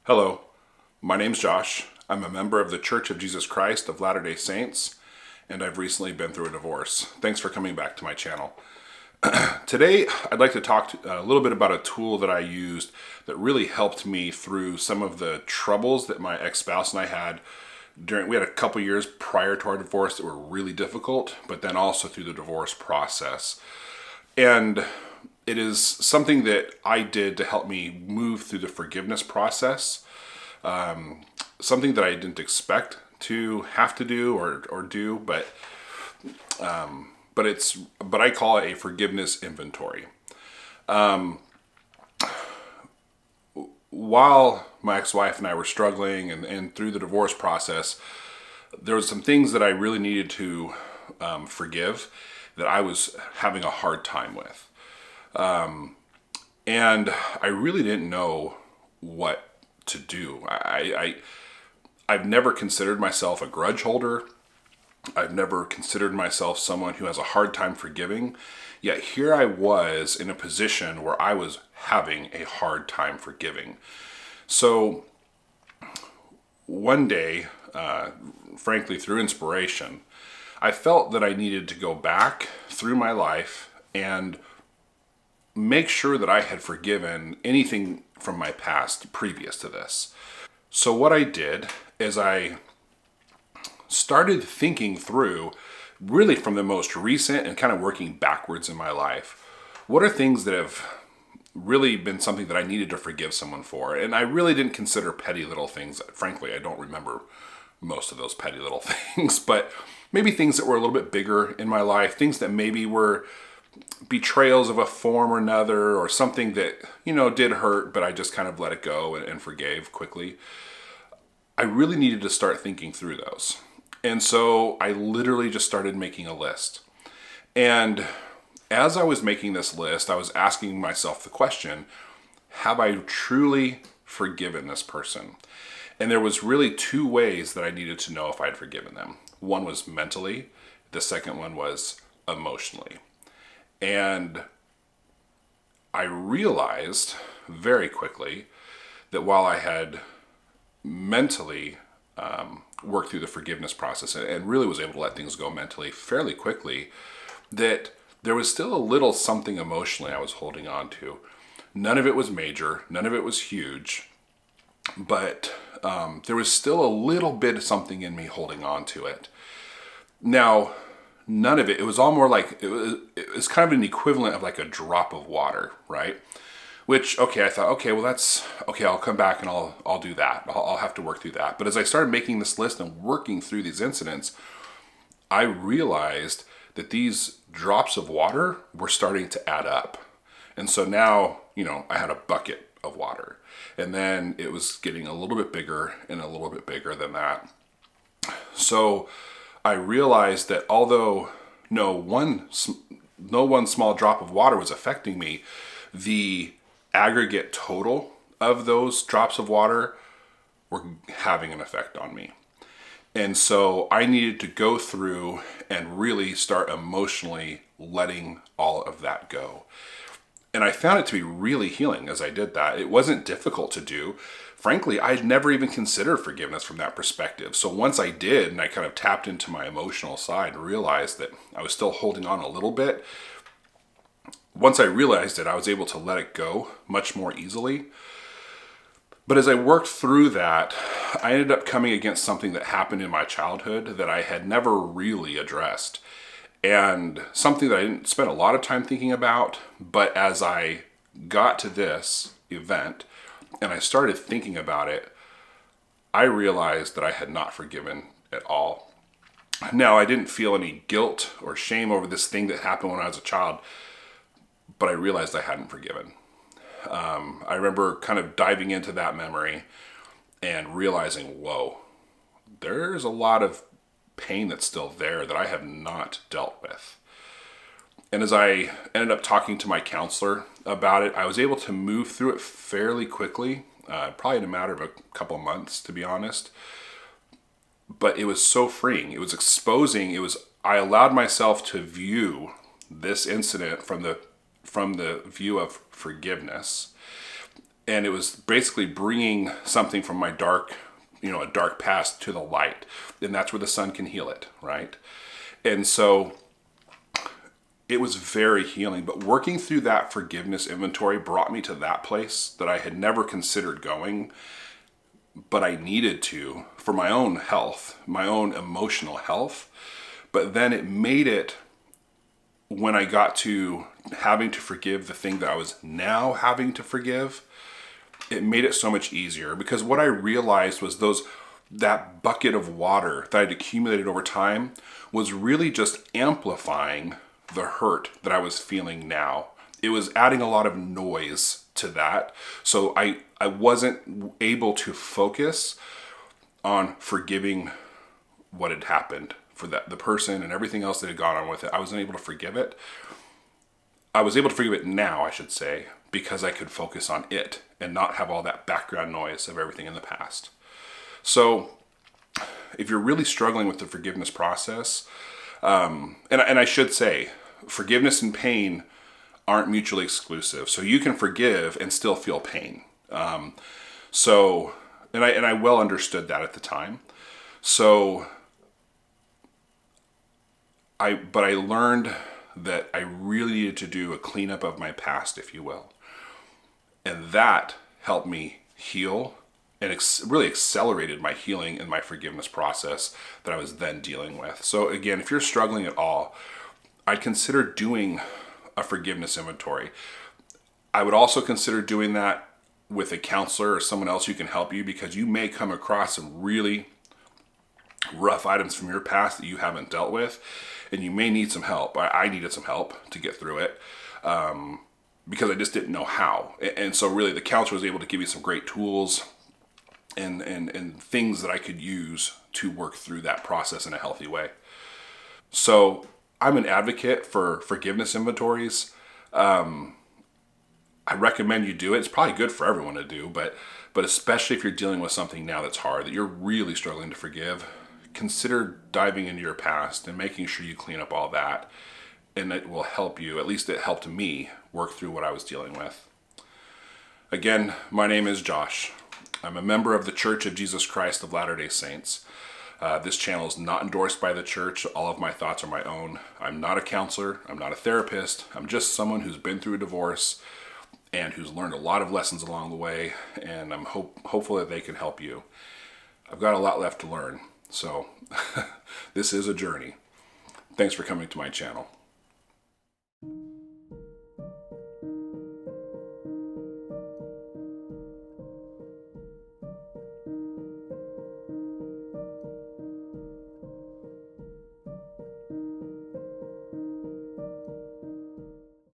Hello, my name's Josh. I'm a member of the Church of Jesus Christ of Latter-day Saints, and I've recently been through a divorce. Thanks for coming back to my channel. Today, I'd like to talk a little bit about a tool that I used that really helped me through some of the troubles that my ex-spouse and I had we had a couple years prior to our divorce that were really difficult, but then also through the divorce process. And it is something that I did to help me move through the forgiveness process. Something that I didn't expect to have to do or do, but I call it a forgiveness inventory. While my ex-wife and I were struggling and through the divorce process, there was some things that I really needed to forgive that I was having a hard time with. And I really didn't know what to do. I've never considered myself a grudge holder. I've never considered myself someone who has a hard time forgiving. Yet here I was in a position where I was having a hard time forgiving. So one day, frankly, through inspiration, I felt that I needed to go back through my life and make sure that I had forgiven anything from my past previous to this. So what I did is I started thinking through, really from the most recent and kind of working backwards in my life, what are things that have really been something that I needed to forgive someone for? And I really didn't consider petty little things. Frankly, I don't remember most of those petty little things, but maybe things that were a little bit bigger in my life, things that maybe were betrayals of a form or another, or something that, did hurt, but I just kind of let it go and forgave quickly. I really needed to start thinking through those. And so I literally just started making a list. And as I was making this list, I was asking myself the question, have I truly forgiven this person? And there was really two ways that I needed to know if I had forgiven them. One was mentally, the second one was emotionally. And I realized very quickly that while I had mentally worked through the forgiveness process and really was able to let things go mentally fairly quickly, that there was still a little something emotionally I was holding on to. None of it was major, none of it was huge, but there was still a little bit of something in me holding on to it. Now, none of it, it was all more like, it was kind of an equivalent of like a drop of water, right? Which, okay, I thought, okay, well that's, okay, I'll come back and I'll do that. I'll have to work through that. But as I started making this list and working through these incidents, I realized that these drops of water were starting to add up. And so now, I had a bucket of water. And then it was getting a little bit bigger and a little bit bigger than that. So I realized that although no one small drop of water was affecting me, the aggregate total of those drops of water were having an effect on me. And so I needed to go through and really start emotionally letting all of that go. And I found it to be really healing as I did that. It wasn't difficult to do. Frankly, I'd never even considered forgiveness from that perspective. So once I did, and I kind of tapped into my emotional side and realized that I was still holding on a little bit, once I realized it, I was able to let it go much more easily. But as I worked through that, I ended up coming against something that happened in my childhood that I had never really addressed. And something that I didn't spend a lot of time thinking about, but as I got to this event and I started thinking about it, I realized that I had not forgiven at all. Now, I didn't feel any guilt or shame over this thing that happened when I was a child, but I realized I hadn't forgiven. I remember kind of diving into that memory and realizing, whoa, there's a lot of pain that's still there that I have not dealt with. And as I ended up talking to my counselor about it, I was able to move through it fairly quickly, probably in a matter of a couple months, to be honest. But it was so freeing. It was exposing. I allowed myself to view this incident from the view of forgiveness. And it was basically bringing something from my dark, a dark past to the light. And that's where the sun can heal it, right? And so it was very healing. But working through that forgiveness inventory brought me to that place that I had never considered going, but I needed to for my own health, my own emotional health. But then it made it, when I got to having to forgive the thing that I was now having to forgive, it made it so much easier, because what I realized was that bucket of water that I'd accumulated over time was really just amplifying the hurt that I was feeling now. It was adding a lot of noise to that. So I wasn't able to focus on forgiving what had happened for the person and everything else that had gone on with it. I wasn't able to forgive it. I was able to forgive it now, I should say, because I could focus on it and not have all that background noise of everything in the past. So if you're really struggling with the forgiveness process, and I should say, forgiveness and pain aren't mutually exclusive. So you can forgive and still feel pain. So, and I well understood that at the time. So but I learned that I really needed to do a cleanup of my past, if you will. And that helped me heal and really accelerated my healing and my forgiveness process that I was then dealing with. So again, if you're struggling at all, I'd consider doing a forgiveness inventory. I would also consider doing that with a counselor or someone else who can help you, because you may come across some really rough items from your past that you haven't dealt with, and you may need some help. I needed some help to get through it, because I just didn't know how. And so really the counselor was able to give me some great tools and things that I could use to work through that process in a healthy way. So I'm an advocate for forgiveness inventories. I recommend you do it. It's probably good for everyone to do, but especially if you're dealing with something now that's hard, that you're really struggling to forgive, consider diving into your past and making sure you clean up all that. And it will help you, at least it helped me, work through what I was dealing with. Again, my name is Josh. I'm a member of the Church of Jesus Christ of Latter-day Saints. This channel is not endorsed by the church. All of my thoughts are my own. I'm not a counselor. I'm not a therapist. I'm just someone who's been through a divorce and who's learned a lot of lessons along the way, and I'm hopeful that they can help you. I've got a lot left to learn, so this is a journey. Thanks for coming to my channel.